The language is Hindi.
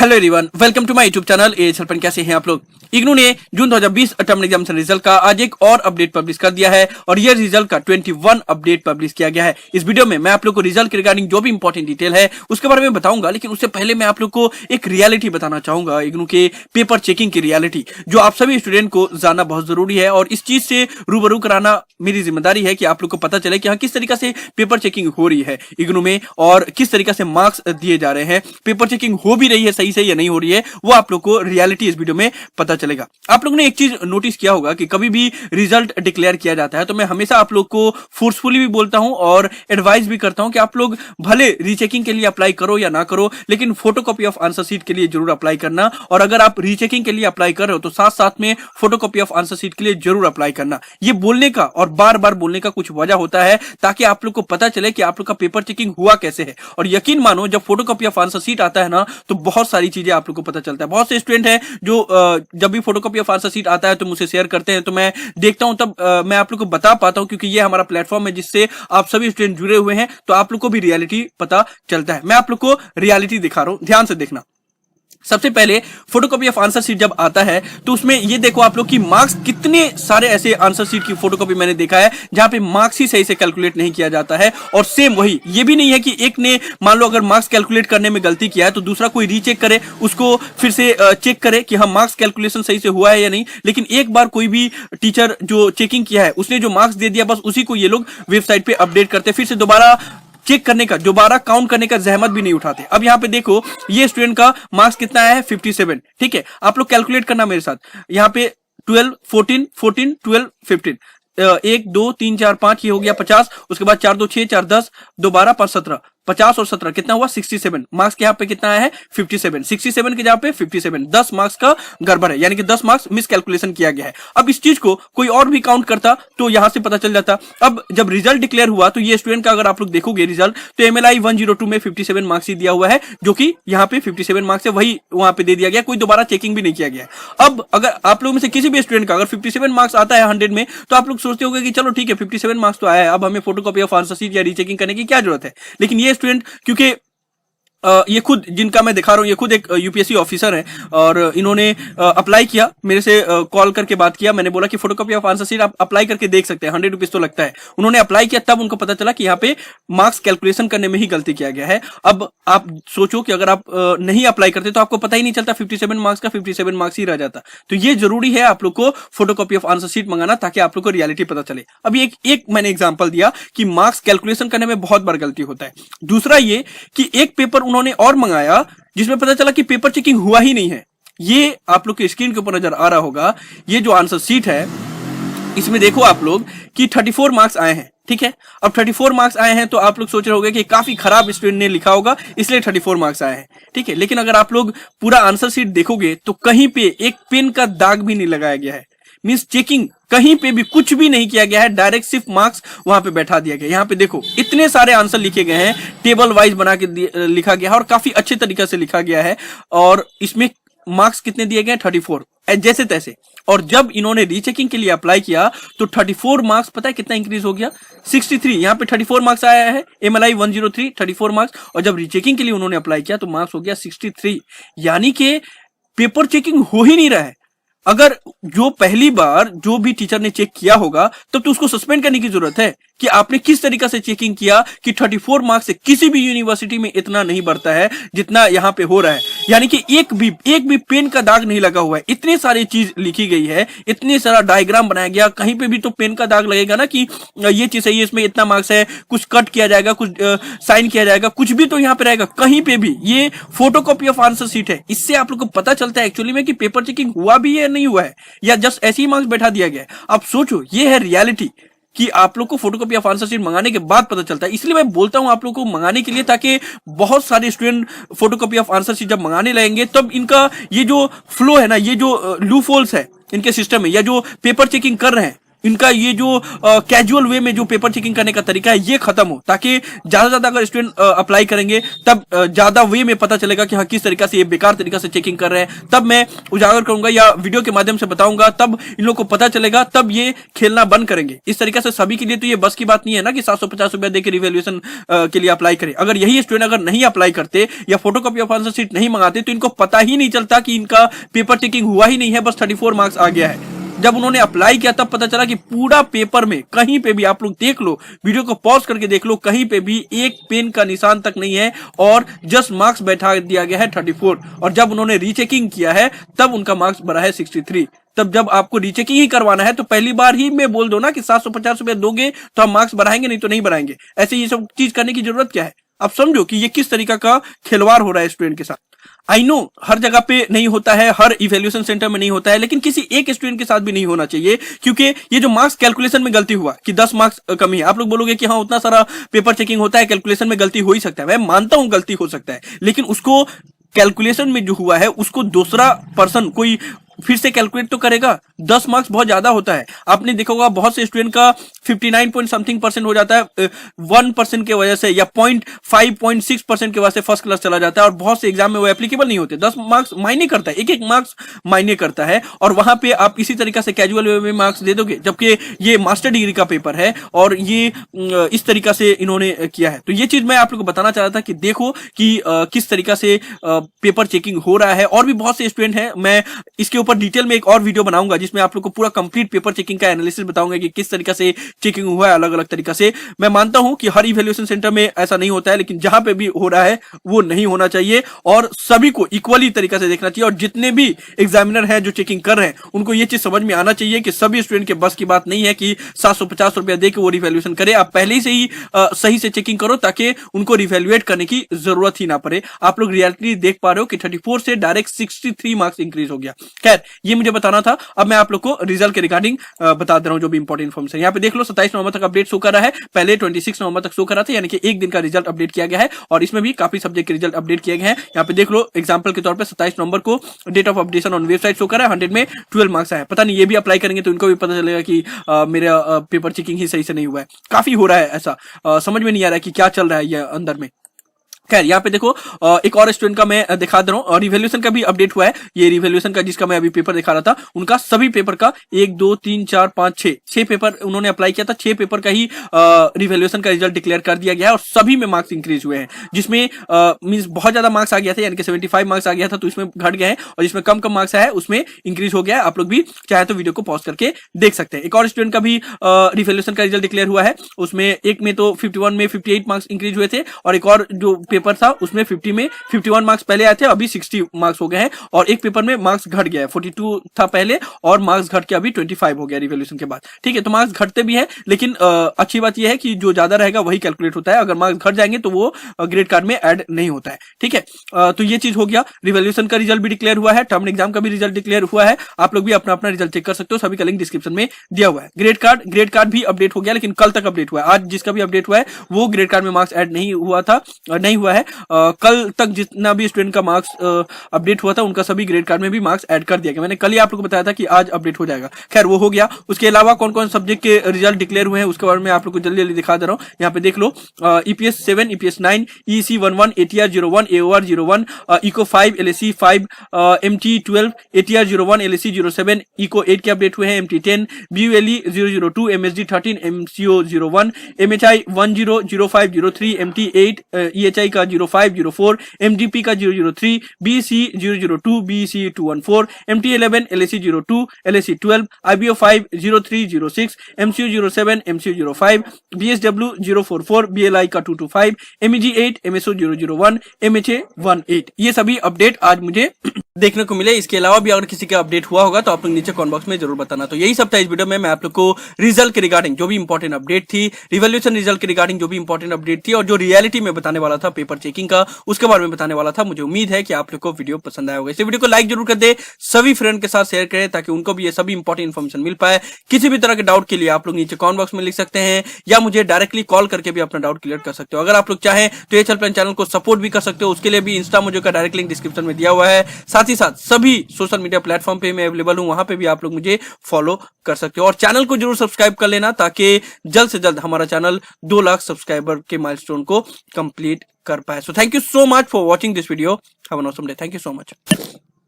Hello everyone, welcome to my YouTube channel ए छलपन। कैसे हैं आप लोग? इग्नू ने जून 2020 टर्म एग्जामिनेशन रिजल्ट का आज एक और अपडेट पब्लिश कर दिया है और ये रिजल्ट का 21 अपडेट पब्लिश किया गया है। इस वीडियो में मैं आप लोग को रिजल्ट के रिगार्डिंग जो भी इंपॉर्टेंट डिटेल है उसके बारे में बताऊंगा, लेकिन उससे पहले मैं आप लोग को एक रियलिटी बताना चाहूंगा, इग्नू के पेपर चेकिंग की रियलिटी, जो आप सभी स्टूडेंट को जानना बहुत जरूरी है और इस चीज से रूबरू कराना मेरी जिम्मेदारी है कि आप लोग को पता चले कि हाँ किस तरीके से पेपर चेकिंग हो रही है इग्नू में और किस तरीके से मार्क्स दिए जा रहे हैं, पेपर चेकिंग हो भी रही है सही से या नहीं हो रही है, वो आप लोग को रियलिटी इस वीडियो में पता चलेगा। आप लोग ने एक चीज नोटिस किया होगा कि कभी भी रिजल्ट डिक्लेयर किया जाता है तो मैं हमेशा आप लोग को फोर्सफुली भी बोलता हूं और एडवाइस भी करता हूं कि आप लोग भले रीचेकिंग के लिए अप्लाई करो या ना करो, लेकिन फोटोकॉपी ऑफ आंसर शीट के लिए जरूर अप्लाई करना। और अगर आप रीचेकिंग के लिए अप्लाई कर रहे हो तो साथ साथ में फोटोकॉपी ऑफ आंसर शीट के लिए जरूर अप्लाई करना। ये बोलने का और बार बार बोलने का कुछ वजह होता है ताकि आप लोग को पता चले कि आप लोग का पेपर चेकिंग हुआ कैसे है। और यकीन मानो जब फोटोकॉपी ऑफ आंसर शीट आता है ना तो बहुत सारी चीजें आप लोग को पता चलता है। बहुत से स्टूडेंट हैं जो जब भी फोटोकॉपी ऑफ आंसर शीट आता है तो मुझसे शेयर करते हैं, तो मैं देखता हूं तब मैं आप लोग को बता पाता हूं, क्योंकि ये हमारा प्लेटफॉर्म है जिससे आप सभी स्टूडेंट जुड़े हुए हैं, तो आप लोग को भी रियलिटी पता चलता है। मैं आप लोग को रियलिटी दिखा रहा हूं, ध्यान से देखना। सबसे पहले फोटोकॉपी ऑफ आंसर शीट जब आता है तो उसमें ये देखो आप लोग की मार्क्स, कितने सारे ऐसे आंसर शीट की फोटोकॉपी मैंने देखा है जहां पे मार्क्स ही सही से कैलकुलेट नहीं किया जाता है। और सेम वही, ये भी नहीं है कि एक ने मान लो अगर मार्क्स कैलकुलेट करने में गलती किया है तो दूसरा कोई रीचेक करे, उसको फिर से चेक करे कि हाँ मार्क्स कैलकुलेशन सही से हुआ है या नहीं। लेकिन एक बार कोई भी टीचर जो चेकिंग किया है उसने जो मार्क्स दे दिया बस उसी को ये लोग वेबसाइट पे अपडेट करते, फिर से दोबारा चेक करने का, दोबारा काउंट करने का जहमत भी नहीं उठाते। अब यहाँ पे देखो ये स्टूडेंट का मार्क्स कितना है 57, ठीक है। आप लोग कैलकुलेट करना मेरे साथ, यहाँ पे 12 14 14 12 15 1 2 3 4 5 ये हो गया 50, उसके बाद 4 2 6 4 10 2 12 5 17, 50 और 17 कितना हुआ 67। मार्क्स के यहाँ पे कितना है 57, 67 के जगह पे 57, 10 मार्क्स का गड़बड़ है, यानी कि 10 मार्क्स मिस कैलकुलेशन किया गया है। अब इस चीज को कोई और भी काउंट करता तो यहां से पता चल जाता। अब जब रिजल्ट डिक्लेयर हुआ तो ये स्टूडेंट का अगर आप लोग देखोगे रिजल्ट तो MLI 102 में 57 मार्क्स ही दिया हुआ है, जो कि यहाँ पे 57 मार्क्स है, वही वहां पे दे दिया गया, कोई दोबारा चेकिंग भी नहीं किया गया। अब अगर आप लोग में से किसी भी स्टूडेंट का अगर 57 मार्क्स आता है 100 में तो आप लोग सोचते होंगे कि चलो ठीक है 57 मार्क्स तो आया है, अब हमें फोटोकॉपी ऑफ आंसर शीट या रीचेकिंग करने की क्या जरूरत है। लेकिन ये स्टूडेंट, क्योंकि ये खुद जिनका मैं दिखा रहा हूँ ये खुद एक यूपीएससी ऑफिसर है और इन्होंने अप्लाई किया, मेरे से कॉल करके बात किया, मैंने बोला कि फोटोकॉपी ऑफ आंसर शीट आप अप्लाई करके देख सकते हैं, 100 रुपीज तो लगता है। उन्होंने अप्लाई किया तब उनको पता चला कि यहाँ पे मार्क्स कैलकुलेशन करने में ही गलती किया गया है। अब आप सोचो कि अगर आप नहीं अप्लाई करते तो आपको पता ही नहीं चलता 57 मार्क्स का 57 मार्क्स ही रह जाता। तो ये जरूरी है आप लोग को फोटोकॉपी ऑफ आंसर शीट मंगाना ताकि आप लोग को रियलिटी पता चले। अभी एक मैंने एग्जाम्पल दिया कि मार्क्स कैलकुलेशन करने में बहुत बार गलती होता है। दूसरा ये कि एक पेपर उन्होंने और मंगाया जिसमें पता चला कि पेपर चेकिंग हुआ ही नहीं है। ये आप लोग के स्क्रीन के ऊपर नजर आ रहा होगा, ये जो आंसर शीट है इसमें देखो आप लोग कि 34 मार्क्स आए हैं, ठीक है। अब 34 मार्क्स आए हैं तो आप लोग सोच रहे होंगे कि काफी खराब स्टूडेंट ने लिखा होगा इसलिए 34 मार्क्स आए हैं, ठीक है। लेकिन अगर आप लोग पूरा आंसर शीट देखोगे तो कहीं पे एक पेन का दाग भी नहीं लगाया गया है, मींस चेकिंग कहीं पे भी कुछ भी नहीं किया गया है, डायरेक्ट सिर्फ मार्क्स वहां पे बैठा दिया गया। यहाँ पे देखो इतने सारे आंसर लिखे गए हैं, टेबल वाइज बना के लिखा गया है और काफी अच्छे तरीके से लिखा गया है। और इसमें मार्क्स कितने दिए गए 34 जैसे तैसे। और जब इन्होंने रीचेकिंग के लिए अप्लाई किया तो 34 मार्क्स पता है कितना इंक्रीज हो गया 63। यहाँ पे 34 मार्क्स आया है, MLI 103 34 मार्क्स, और जब रीचेकिंग के लिए उन्होंने अप्लाई किया तो मार्क्स हो गया 63, यानी कि पेपर चेकिंग हो ही नहीं रहा है। अगर जो पहली बार जो भी टीचर ने चेक किया होगा तब तो उसको सस्पेंड करने की जरूरत है कि आपने किस तरीके से चेकिंग किया कि 34 मार्क्स से किसी भी यूनिवर्सिटी में इतना नहीं बढ़ता है जितना यहाँ पे हो रहा है। यानी कि एक भी पेन का दाग नहीं लगा हुआ है, इतनी सारी चीज लिखी गई है, इतने सारा डायग्राम बनाया गया, कहीं पे भी तो पेन का दाग लगेगा ना कि ये चीज सही है, इसमें इतना मार्क्स है, कुछ कट किया जाएगा, कुछ साइन किया जाएगा, कुछ भी तो यहाँ पे रहेगा कहीं पे भी। ये फोटोकॉपी ऑफ आंसर शीट है, इससे आप लोग को पता चलता है एक्चुअली में कि पेपर चेकिंग हुआ भी है नहीं हुआ है या जस्ट ऐसे ही मार्क्स बैठा दिया गया है। आप सोचो ये है रियलिटी कि आप लोग को फोटोकॉपी ऑफ आंसर शीट मंगाने के बाद पता चलता है। इसलिए मैं बोलता हूं आप लोग को मंगाने के लिए, ताकि बहुत सारे student photocopy of answer sheet जब मंगाने लगेंगे तब इनका ये जो फ्लो है ना, ये जो लूप होल्स है इनके सिस्टम में या जो पेपर चेकिंग कर रहे हैं इनका ये जो कैजुअल वे में जो पेपर चेकिंग करने का तरीका है ये खत्म हो, ताकि ज्यादा ज्यादा अगर स्टूडेंट अप्लाई करेंगे तब ज्यादा वे में पता चलेगा कि हाँ किस तरीका से ये बेकार तरीका से चेकिंग कर रहे हैं। तब मैं उजागर करूंगा या वीडियो के माध्यम से बताऊंगा, तब इन लोग को पता चलेगा, तब ये खेलना बंद करेंगे। इस तरीके से सभी के लिए तो ये बस की बात नहीं है ना कि 750 रुपया देकर रिवैल्यूएशन के लिए अप्लाई करें। अगर यही स्टूडेंट अगर नहीं अप्लाई करते या फोटोकॉपी ऑफ आंसर शीट नहीं मंगाते तो इनको पता ही नहीं चलता कि इनका पेपर चेकिंग हुआ ही नहीं है, बस 34 मार्क्स आ गया है। जब उन्होंने अप्लाई किया तब पता चला कि पूरा पेपर में कहीं पे भी, आप लोग देख लो, वीडियो को पॉज करके देख लो, कहीं पे भी एक पेन का निशान तक नहीं है और जस्ट मार्क्स बैठा दिया गया है 34। और जब उन्होंने रीचेकिंग किया है तब उनका मार्क्स बढ़ा है 63। तब जब आपको रीचेकिंग ही करवाना है तो पहली बार ही में बोल दो ना कि 750 रुपया दोगे तो हम मार्क्स बढ़ाएंगे, नहीं तो नहीं बढ़ाएंगे। ऐसे ये सब चीज करने की जरूरत क्या है? आप समझो कि ये किस तरीका का खिलवाड़ हो रहा है स्टूडेंट के साथ। आई नो हर जगह पे नहीं होता है, हर इवैल्यूएशन सेंटर में नहीं होता है, लेकिन किसी एक स्टूडेंट के साथ भी नहीं होना चाहिए। क्योंकि ये जो मार्क्स कैलकुलेशन में गलती हुआ कि 10 मार्क्स कमी है, आप लोग बोलोगे कि हाँ उतना सारा पेपर चेकिंग होता है, कैलकुलेशन में गलती हो ही सकता है। मैं मानता हूं गलती हो सकता है, लेकिन उसको कैलकुलेशन में जो हुआ है उसको दूसरा पर्सन कोई फिर से कैलकुलेट तो करेगा। 10 मार्क्स बहुत ज्यादा होता है। आपने देखा होगा बहुत से स्टूडेंट का 59 पॉइंट समथिंग परसेंट हो जाता है 1% के वजह से, या 0.6% के वजह से फर्स्ट क्लास चला जाता है, और बहुत से एग्जाम में वो एप्लीकेबल नहीं होते। 10 मार्क्स मायने करता है, एक एक मार्क्स मायने करता है, और वहां पे आप इसी तरीके से कैजुअल वे में मार्क्स दे दोगे, जबकि ये मास्टर डिग्री का पेपर है और ये इस तरीका से इन्होंने किया है। तो ये चीज मैं आप लोग को बताना चाह रहा था कि देखो कि किस तरीका से पेपर चेकिंग हो रहा है। और भी बहुत से स्टूडेंट हैं, मैं इसके ऊपर डिटेल में एक और वीडियो बनाऊंगा जिसमें आप लोग को पूरा कंप्लीट पेपर चेकिंग का एनालिसिस बताऊंगा कि किस तरीका से चेकिंग हुआ है अलग अलग तरीका से। मैं मानता हूं कि हर इवैल्यूएशन सेंटर में ऐसा नहीं होता है, लेकिन जहां पे भी हो रहा है वो नहीं होना चाहिए और सभी को इक्वली तरीका से देखना चाहिए। और जितने भी एग्जामिनर हैं जो चेकिंग कर रहे हैं उनको ये चीज समझ में आना चाहिए कि सभी स्टूडेंट के बस की बात नहीं है कि 750 रुपया देकर वो रिवैल्यूएशन करे। आप पहले से ही सही से चेकिंग करो ताकि उनको रिवैल्यूएट करने की जरूरत ही ना पड़े। आप लोग रियलिटी देख पा रहे हो कि 34 से डायरेक्ट 63 मार्क्स इंक्रीज हो गया। खैर ये मुझे बताना था। अब मैं आप लोग को रिजल्ट के रिगार्डिंग बता दे रहा हूं जो भी इंपॉर्टेंट इन्फॉर्मेशन। यहाँ पे देख लो 27 नवंबर तक अपडेट शो कर रहा है, पहले 26 नवंबर तक शो कर रहा था, यानी कि एक दिन का रिजल्ट अपडेट किया गया है। और इसमें भी काफी सब्जेक्ट के रिजल्ट अपडेट किए गए हैं। यहाँ पे देख लो एग्जांपल के तौर पे 27 नवंबर को date of updation on website show कर रहा है, 100 में 12 मार्क्स आए। पता नहीं ये भी अप्लाई करेंगे तो इनको भी पता चलेगा कि मेरा पेपर चेकिंग ही सही से नहीं हुआ है। काफी हो रहा है ऐसा, समझ में नहीं आ रहा है कि क्या चल रहा है ये अंदर में। खैर यहाँ पे देखो एक और स्टूडेंट का मैं दिखा दे रहा हूँ, और रिवैल्यूएशन का भी अपडेट हुआ है। ये रिवैल्यूएशन का जिसका मैं अभी पेपर दिखा रहा था, उनका सभी पेपर का 1 2 3 4 5 6 पेपर उन्होंने अप्लाई किया था। 6 पेपर का ही रिवैल्यूएशन का रिजल्ट डिक्लेयर कर दिया गया है और सभी में मार्क्स इंक्रीज हुए हैं, जिसमें मींस बहुत ज्यादा मार्क्स आ गया था, यानी कि 75 मार्क्स आ गया था तो इसमें घट गए हैं, और जिसमें कम कम मार्क्स आया है उसमें इंक्रीज हो गया है। आप लोग भी चाहे तो वीडियो को पॉज करके देख सकते हैं। एक और स्टूडेंट का भी रिवैल्यूएशन का रिजल्ट डिक्लेयर हुआ है, उसमें एक में तो 51 में 58 मार्क्स इंक्रीज हुए थे, और एक और जो पेपर था उसमें 50 में 51 मार्क्स पहले आए थे, अभी 60 मार्क्स हो गए हैं। और एक पेपर में मार्क्स घट गया है, 42 था पहले और मार्क्स घट के अभी 25 हो गया रिवैल्यूएशन के बाद। ठीक है, तो मार्क्स घटते भी हैं, लेकिन अच्छी बात यह है कि जो ज्यादा रहेगा वही कैलकुलेट होता है। अगर मार्क्स घट जाएंगे तो वो ग्रेड कार्ड में ऐड नहीं होता है। ठीक है, तो ये चीज हो गया। रिवैल्यूएशन का रिजल्ट भी डिक्लेयर हुआ है, टर्म एग्जाम का भी रिजल्ट डिक्लेयर हुआ है। आप लोग भी अपना अपना रिजल्ट चेक कर सकते हो, सभी का लिंक डिस्क्रिप्शन में दिया हुआ है। ग्रेड कार्ड भी अपडेट हो गया, लेकिन कल तक अपडेट हुआ है। आज जिसका भी अपडेट हुआ है वो ग्रेड कार्ड में मार्क्स ऐड नहीं हुआ है। कल तक जितना भी स्टूडेंट का मार्क्स अपडेट हुआ था उनका सभी ग्रेड कार्ड में भी मार्क्स ऐड कर दिया गया। मैंने कल ही आप लोगों को बताया था कि आज अपडेट हो जाएगा। खैर वो हो गया। उसके अलावा कौन कौन सब्जेक्ट के रिजल्ट डिक्लेयर हुए हैं उसके बारे में आप लोग को जल्दी जल्दी दिखा दे रहा हूँ। यहाँ पे देख लो EPS 7, EPS 9, EEC 11, ATR 01, AOR 01, ICO 5, LAC 5, MT 12, ATR 01, LAC 07, ICO 8 के अपडेट हुए हैं, MT 10, BULE 002, MSD 13, MCO 01, MHI 10, 05, 03, MT 8, EHI का 05, 04, MGP का 003, BC 002, BC 214, MT 11, LAC 02, LAC 12, IBO 5, 03, 06, MCU 07, MCU 05, BSW 044, BLI का 225, MEG 8, MSO 001, MHA 18। ये सभी अपडेट आज मुझे देखने को मिले। इसके अलावा भी अगर किसी का अपडेट हुआ होगा तो आप लोग नीचे कमेंट बॉक्स में जरूर बताना। तो यही सब था इस वीडियो में। मैं आप लोग को रिजल्ट के रिगार्डिंग जो भी इंपॉर्टेंट अपडेट थी, रिवैल्यूएशन रिजल्ट के रिगार्डिंग जो भी इंपॉर्टेंट अपडेट थी, और जो रियलिटी में बताने वाला था पेपर चेकिंग का उसके बारे में बताने वाला था। मुझे उम्मीद है कि आप लोग को वीडियो पसंद आया होगा। इस वीडियो को लाइक जरूर कर दे, सभी फ्रेंड के साथ शेयर करें ताकि उनको भी ये सभी इंपॉर्टेंट इन्फॉर्मेशन मिल पाए। किसी भी तरह के डाउट के लिए आप लोग नीचे कमेंट बॉक्स में लिख सकते हैं या मुझे डायरेक्टली कॉल करके भी अपना डाउट क्लियर कर सकते हो। अगर आप लोग चाहें तो एचएल प्लान चैनल को सपोर्ट भी कर सकते हो, उसके लिए भी इंस्टा मुझे का डायरेक्ट लिंक डिस्क्रिप्शन में दिया हुआ है। साथ साथ ही साथ सभी सोशल मीडिया प्लेटफॉर्म पे मैं अवेलेबल हूं, वहां पे भी आप लोग मुझे फॉलो कर सकते हो और चैनल को जरूर सब्सक्राइब कर लेना ताकि जल्द से जल्द हमारा चैनल 2 लाख सब्सक्राइबर के माइलस्टोन को कंप्लीट कर पाए। So thank you so much for watching this video. Have an awesome day. Thank you so much.